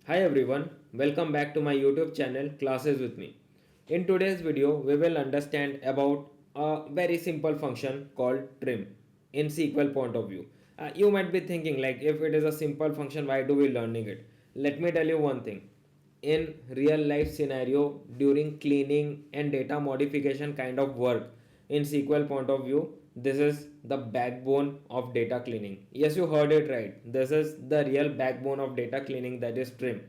Hi everyone, welcome back to my YouTube channel Classes with me. In today's video, we will understand about a very simple function called trim in SQL point of view. You might be thinking like if it is a simple function, why do we learning it? Let me tell you one thing. In real life scenario during cleaning and data modification kind of work in SQL point of view, this is the backbone of data cleaning. Yes, you heard it right, this is the real backbone of data cleaning, that is trim.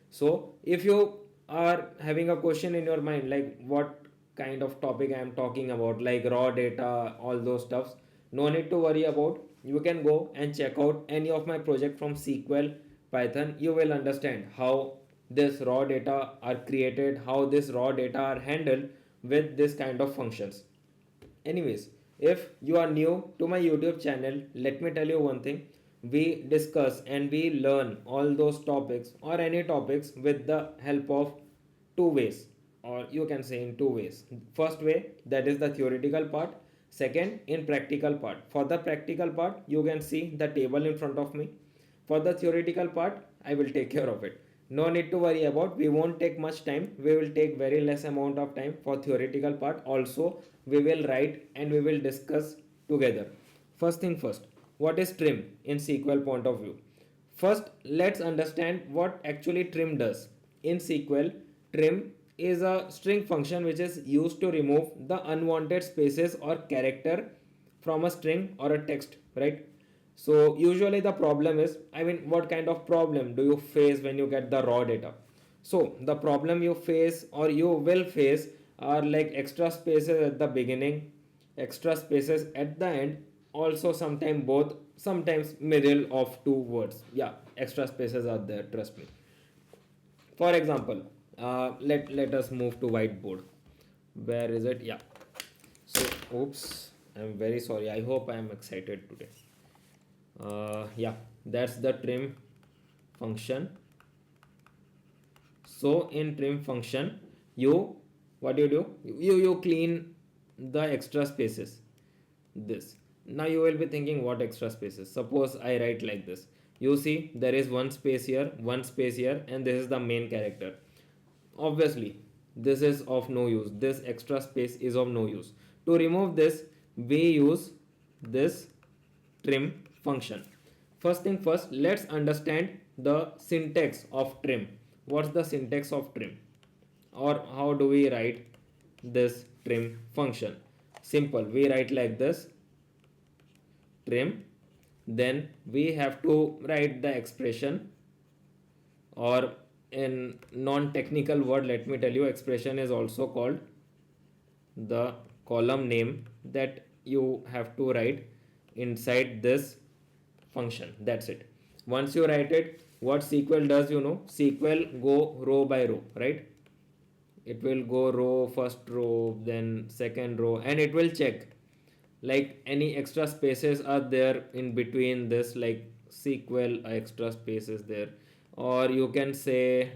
So if you are having a question in your mind like what kind of topic I am talking about, like raw data, all those stuffs, no need to worry about. You can go and check out any of my project from SQL Python. You will understand how this raw data are created, how this raw data are handled with this kind of functions. Anyways, if you are new to my YouTube channel, let me tell you one thing. We discuss and we learn all those topics or any topics with the help of two ways, or you can say in two ways. First way, that is the theoretical part. Second, in practical part. For the practical part, you can see the table in front of me. For the theoretical part, I will take care of it. No need to worry about, we won't take much time. We will take very less amount of time for theoretical part. Also, we will write and we will discuss together. First thing first, what is trim in SQL point of view? First, let's understand what actually trim does. In SQL, trim is a string function which is used to remove the unwanted spaces or character from a string or a text, right? So usually the problem is, I mean, what kind of problem do you face when you get the raw data? So the problem you face or you will face are like extra spaces at the beginning, extra spaces at the end, also sometimes both, sometimes middle of two words. Yeah, extra spaces are there, trust me. For example, let us move to whiteboard. Where is it? Yeah. So, oops, I'm very sorry. I hope I am excited today. Yeah, that's the trim function. So in trim function, you what do? You clean the extra spaces. This. Now you will be thinking what extra spaces. Suppose I write like this. You see there is one space here, and this is the main character. Obviously, this is of no use. This extra space is of no use. To remove this, we use this trim function. First thing first, let's understand the syntax of trim. What's the syntax of trim? Or how do we write this trim function? Simple, we write like this, trim, then we have to write the expression, or in non-technical word, let me tell you, expression is also called the column name that you have to write inside this function. That's it. Once you write it, what SQL does, SQL go row by row, right? It will go row, first row, then second row, and it will check like any extra spaces are there in between this, like SQL extra spaces there, or you can say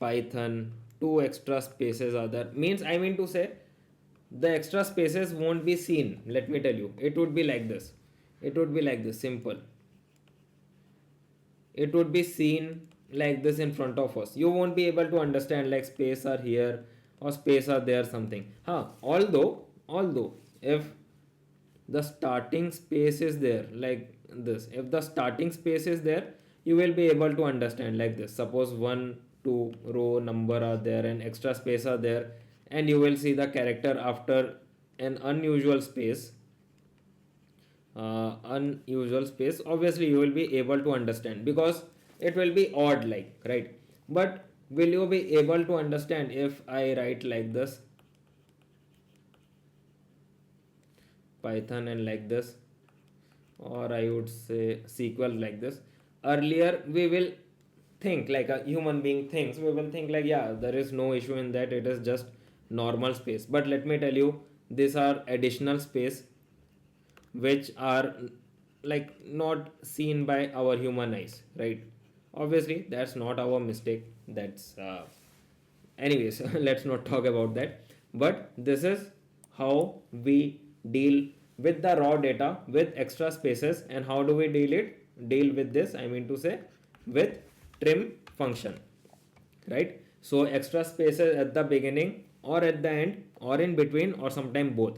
Python two extra spaces are there, means I mean to say the extra spaces won't be seen. Let me tell you, it would be like this, simple. It would be seen like this in front of us. You won't be able to understand like space are here or space are there, something. Although if the starting space is there like this, if the starting space is there, you will be able to understand like this. Suppose one two row number are there and extra space are there, and you will see the character after an unusual space. Obviously you will be able to understand because it will be odd, like, right? But will you be able to understand if I write like this Python and like this, or I would say SQL like this? Earlier we will think like a human being thinks, we will think like, yeah, there is no issue in that, it is just normal space. But let me tell you, these are additional space which are like not seen by our human eyes, right? Obviously that's not our mistake, that's anyways, let's not talk about that. But this is how we deal with the raw data with extra spaces. And how do we deal it? deal with this, I mean to say with trim function, right? So extra spaces at the beginning or at the end or in between or sometime both.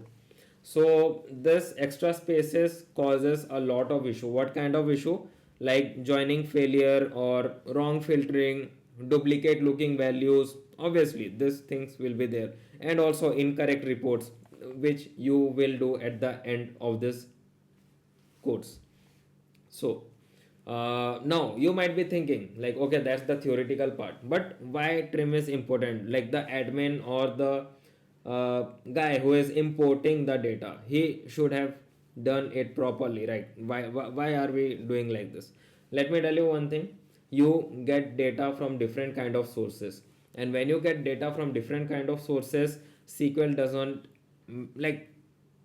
So this extra spaces causes a lot of issue. What kind of issue? Like joining failure or wrong filtering, duplicate looking values. Obviously these things will be there, and also incorrect reports, which you will do at the end of this course. So now you might be thinking like, okay, that's the theoretical part, but why trim is important? Like the admin or the guy who is importing the data, he should have done it properly, right? Why are we doing like this? Let me tell you one thing. You get data from different kind of sources, and when you get data from different kind of sources, SQL doesn't like,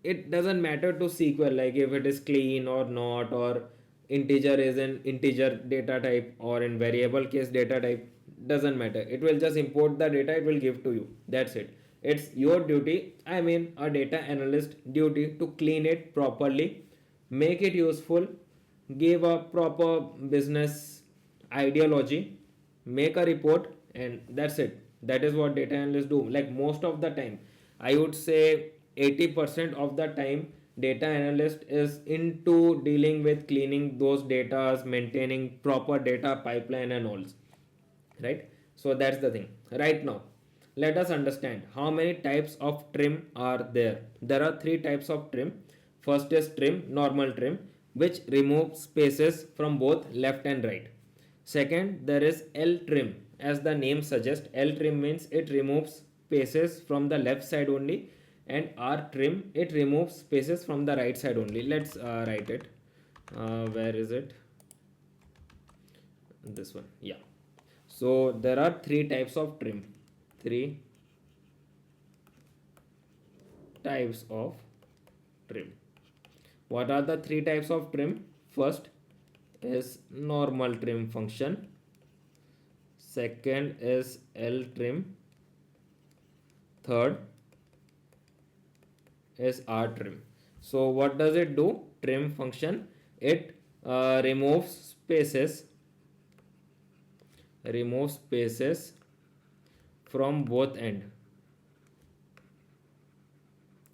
it doesn't matter to SQL like if it is clean or not, or integer is an integer data type or in variable case data type. Doesn't matter, it will just import the data, it will give to you. That's it. It's your duty, I mean a data analyst duty, to clean it properly, make it useful, give a proper business ideology, make a report, and that's it. That is what data analysts do. Like most of the time, I would say 80% of the time, data analyst is into dealing with cleaning those data, maintaining proper data pipeline and all, right? So that's the thing. Right now, let us understand how many types of trim are there. There are three types of trim. First is trim, normal trim, which removes spaces from both left and right. Second, there is L trim. As the name suggests, L trim means it removes spaces from the left side only, and R trim, it removes spaces from the right side only. Let's write it. Where is it? This one, yeah. So there are three types of trim. Three types of trim. What are the three types of trim? First is normal trim function. Second is L trim. Third is R trim. So what does it do? Trim function, it removes spaces from both end.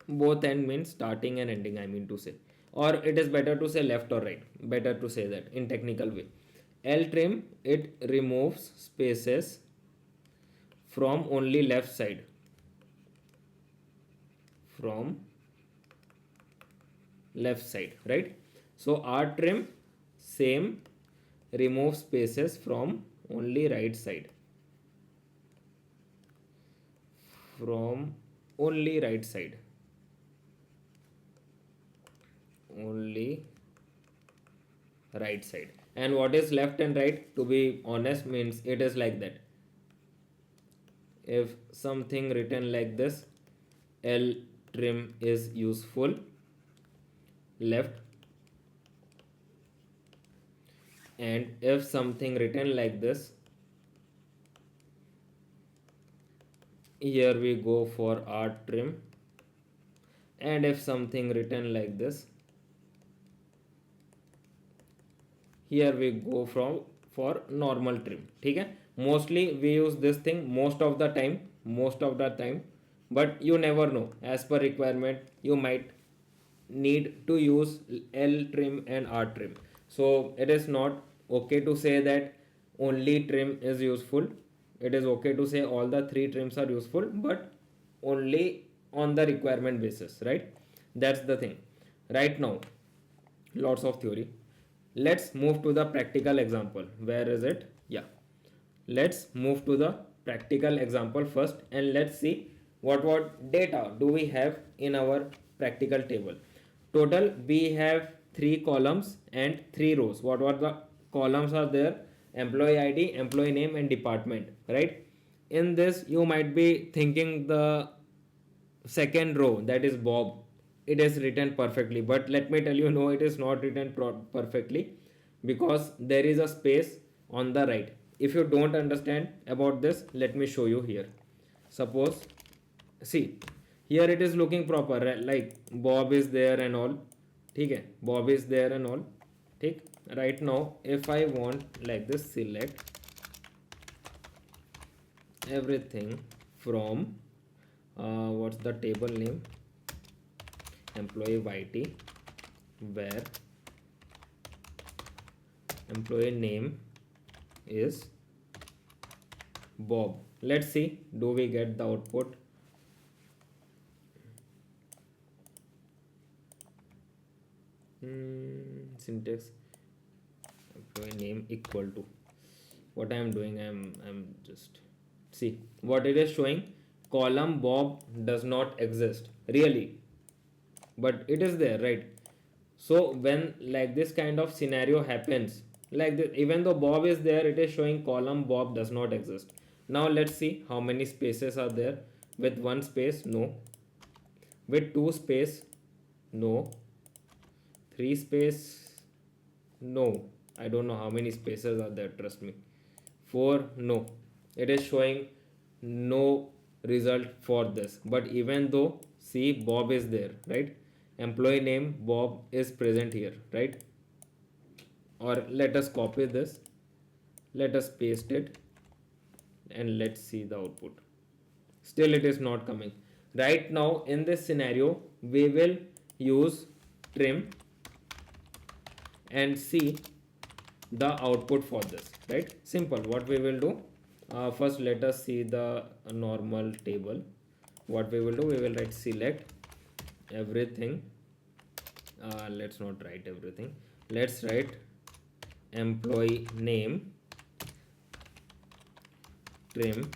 Both end means starting and ending, I mean to say, or it is better to say left or right, better to say that in technical way. L trim, it removes spaces from only left side, from left side, right? So R trim, same, remove spaces from only right side, from only right side, only right side. And what is left and right, to be honest, means it is like that. If something written like this, L trim is useful, left, and if something written like this, here we go for R trim, and if something written like this, here we go from for normal trim. Okay, mostly we use this thing most of the time, but you never know, as per requirement you might need to use L trim and R trim. So it is not okay to say that only trim is useful. It is okay to say all the three trims are useful, but only on the requirement basis, right? That's the thing. Right now, lots of theory. Let's move to the practical example. Where is it? Yeah. Let's move to the practical example first, and let's see what data do we have in our practical table. Total we have 3 columns and 3 rows. What the columns are there? Employee ID, employee name, and department, right? In this you might be thinking the second row, that is Bob, it is written perfectly, but let me tell you, no, it is not written perfectly, because there is a space on the right. If you don't understand about this, let me show you here. Suppose, see, here it is looking proper, right? Like Bob is there and all. ठीक है, Bob is there and all. ठीक, Right now, if I want like this, select everything from what's the table name, employee YT, where employee name is Bob. Let's see, do we get the output? Syntax, employee name equal to, what I am doing, I'm just, see what it is showing. Column Bob does not exist really, but it is there, right? So when like this kind of scenario happens, like this, even though Bob is there, it is showing column Bob does not exist. Now let's see how many spaces are there. With one space, no. With two space, no. Three space, no. I don't know how many spaces are there, trust me. Four, no. It is showing no result for this. But even though, see, Bob is there, right? Employee name Bob is present here, right? Or let us copy this, let us paste it, and let's see the output. Still it is not coming. Right now in this scenario, we will use trim and see the output for this, right? Simple. What we will do, first let us see the normal table. What we will do, we will write select everything, let's not write everything, let's write employee name trim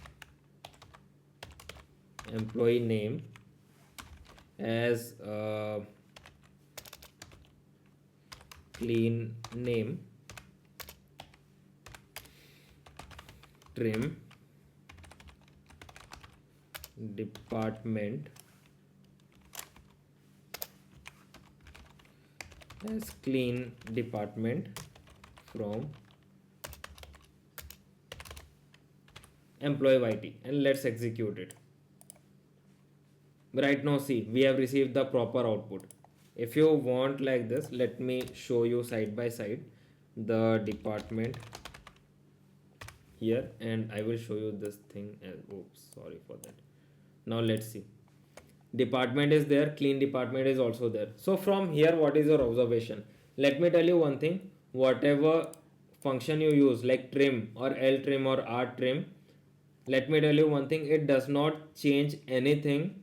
employee name as clean name, trim department as clean department from employee YT, and let's execute it. Right now, see, we have received the proper output. If you want like this, let me show you side by side the department here, and I will show you this thing as, oops, sorry for that. Now let's see, department is there, clean department is also there. So from here, what is your observation? Let me tell you one thing, whatever function you use like trim or L trim or R trim, let me tell you one thing, it does not change anything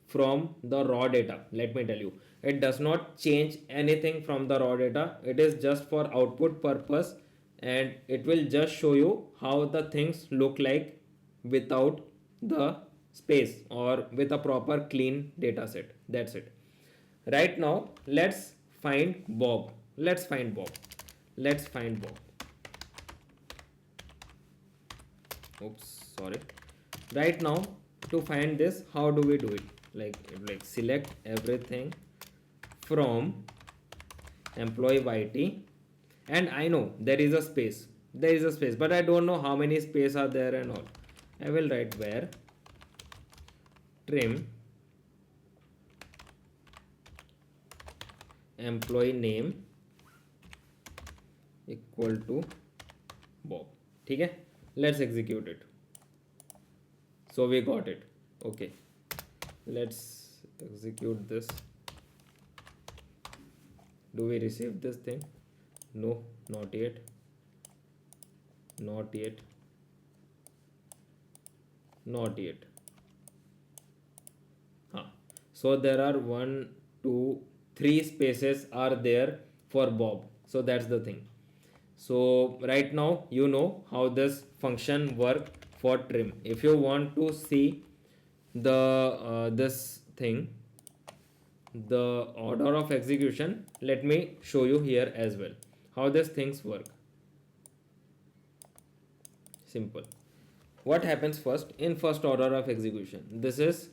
from the raw data. Let me tell you, it does not change anything from the raw data. It is just for output purpose, and it will just show you how the things look like without the space or with a proper clean data set. That's it. Right now, let's find Bob. Let's find Bob. Let's find Bob. Oops, sorry. Right now, to find this, how do we do it? Like select everything from employee YT, and I know there is a space. There is a space, but I don't know how many space are there and all. I will write where trim employee name equal to Bob. ठीक है, let's execute it. So we got it. Okay, let's execute this. Do we receive this thing? No, not yet. Not yet. Not yet. So there are 1, 2, 3 spaces are there for Bob. So that's the thing. So right now you know how this function work for trim. If you want to see the this thing, the order of execution, let me show you here as well how these things work. Simple. What happens first in first order of execution? This is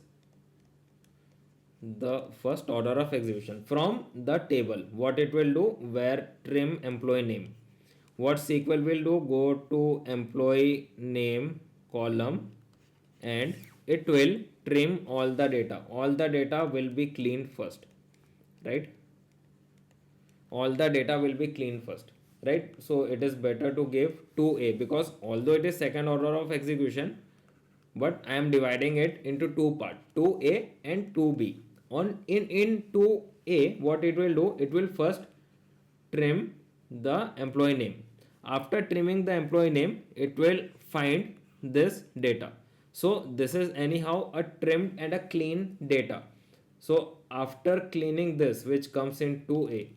the first order of execution from the table. What it will do, where trim employee name, what SQL will do, go to employee name column, and it will trim all the data. All the data will be cleaned first, right? All the data will be cleaned first. right? So it is better to give 2a, because although it is second order of execution, but I am dividing it into two parts, 2a and 2b. In 2a, what it will do, it will first trim the employee name. After trimming the employee name, it will find this data. So this is anyhow a trimmed and a clean data. So after cleaning this, which comes in 2a,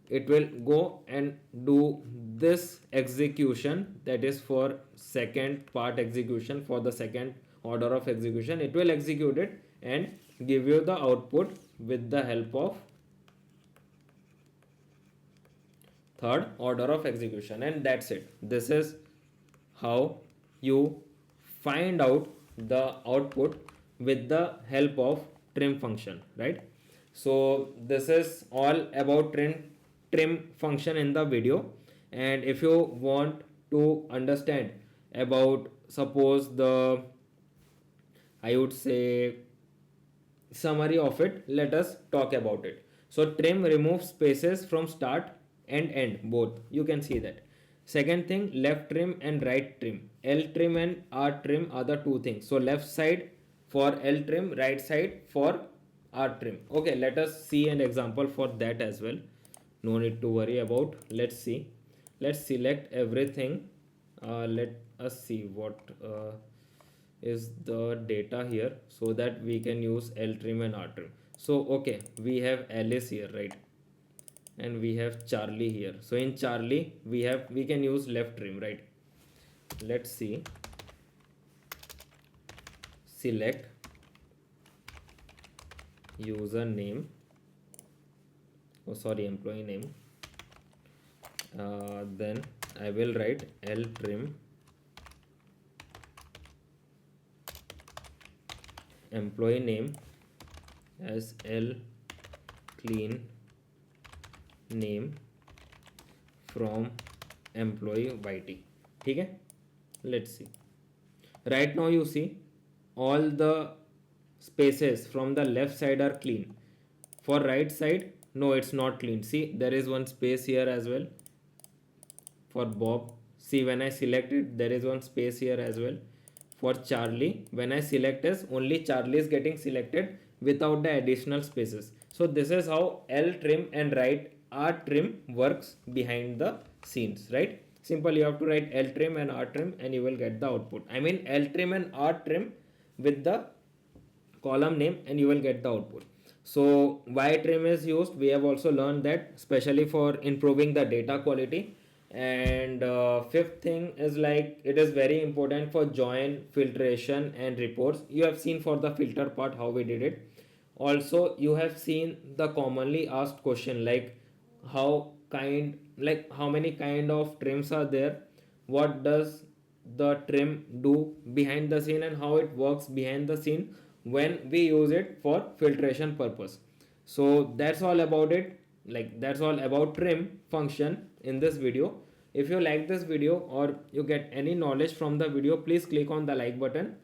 it will go and do this execution, that is for second part execution, for the second order of execution. It will execute it and give you the output with the help of third order of execution, and that's it. This is how you find out the output with the help of trim function, right? So this is all about trim function in the video. And if you want to understand about, suppose the, I would say, summary of it, let us talk about it. So trim removes spaces from start and end both, you can see that. Second thing, left trim and right trim. L trim and R trim are the two things. So left side for L trim, right side for R trim. Okay, let us see an example for that as well. No need to worry about. Let's see. Let's select everything. Let us see what is the data here, so that we can use L trim and R trim. So okay, we have Alice here, right? And we have Charlie here. So in Charlie, we can use left trim, right? Let's see. Select user name, oh sorry, employee name. Then I will write L trim employee name as L clean name from employee YT. ठीक है, let's see. Right now you see all the spaces from the left side are clean. For right side, no, it's not clean. See, there is one space here as well for Bob. See, when I select it, there is one space here as well. For Charlie, when I select as, only Charlie is getting selected without the additional spaces. So this is how L trim and right R trim works behind the scenes, right? Simple, you have to write L trim and R trim and you will get the output. I mean L trim and R trim with the column name and you will get the output. So Y trim is used, we have also learned that, especially for improving the data quality. And fifth thing is like, it is very important for join, filtration and reports. You have seen for the filter part how we did it. Also you have seen the commonly asked question like how many kind of trims are there, what does the trim do behind the scene, and how it works behind the scene when we use it for filtration purpose. So that's all about it, like that's all about trim function in this video. If you like this video or you get any knowledge from the video, please click on the like button,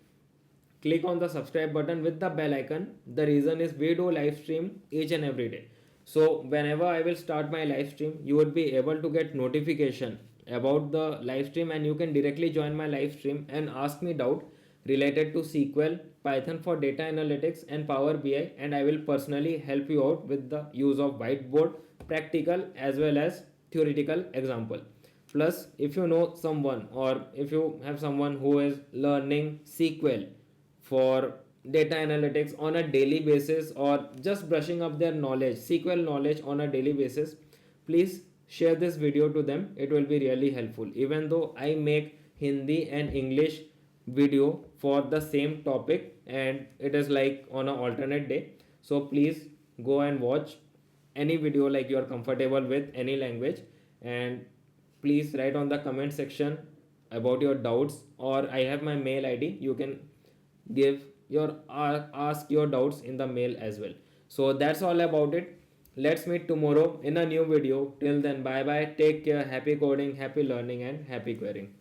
click on the subscribe button with the bell icon. The reason is we do live stream each and every day. So whenever I will start my live stream, you would be able to get notification about the live stream, and you can directly join my live stream and ask me doubt related to SQL, Python for data analytics and Power BI, and I will personally help you out with the use of whiteboard, practical as well as theoretical example. Plus, if you know someone or if you have someone who is learning SQL for data analytics on a daily basis, or just brushing up their knowledge, SQL knowledge on a daily basis, please share this video to them. It will be really helpful. Even though I make Hindi and English video for the same topic and it is like on an alternate day, so please go and watch any video like you are comfortable with any language, and please write on the comment section about your doubts, or I have my mail ID, you can give your ask your doubts in the mail as well. So that's all about it. Let's meet tomorrow in a new video. Till then, bye bye, take care, happy coding, happy learning and happy querying.